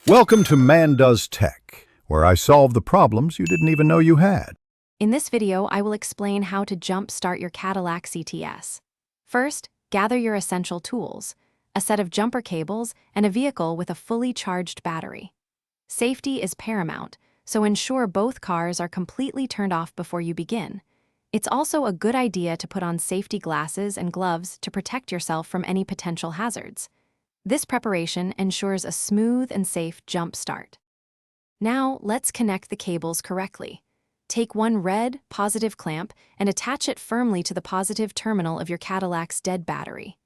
Welcome to Man Does Tech, where I solve the problems you didn't even know you had. In this video, I will explain how to jump-start your Cadillac CTS. First, gather your essential tools, a set of jumper cables, and a vehicle with a fully charged battery. Safety is paramount, so ensure both cars are completely turned off before you begin. It's also a good idea to put on safety glasses and gloves to protect yourself from any potential hazards. This preparation ensures a smooth and safe jump start. Now, let's connect the cables correctly. Take one red, positive clamp and attach it firmly to the positive terminal of your Cadillac's dead battery.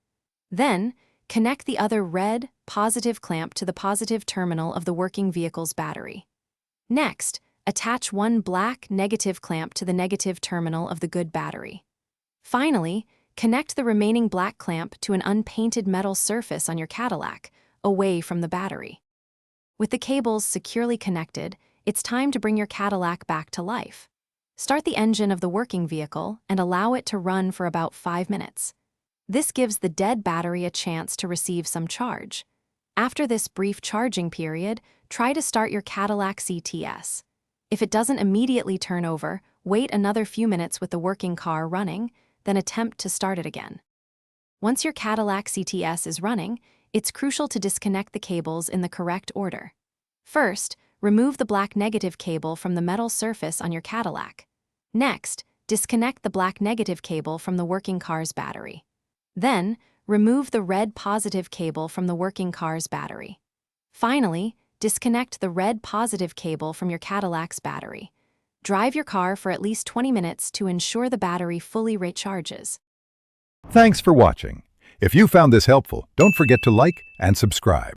Then, connect the other red, positive clamp to the positive terminal of the working vehicle's battery. Next, attach one black, negative clamp to the negative terminal of the good battery. Finally, connect the remaining black clamp to an unpainted metal surface on your Cadillac, away from the battery. With the cables securely connected, it's time to bring your Cadillac back to life. Start the engine of the working vehicle and allow it to run for about 5 minutes. This gives the dead battery a chance to receive some charge. After this brief charging period, try to start your Cadillac CTS. If it doesn't immediately turn over, wait another few minutes with the working car running, then attempt to start it again. Once your Cadillac CTS is running, it's crucial to disconnect the cables in the correct order. First, remove the black negative cable from the metal surface on your Cadillac. Next, disconnect the black negative cable from the working car's battery. Then, remove the red positive cable from the working car's battery. Finally, disconnect the red positive cable from your Cadillac's battery. Drive your car for at least 20 minutes to ensure the battery fully recharges. Thanks for watching. If you found this helpful, don't forget to like and subscribe.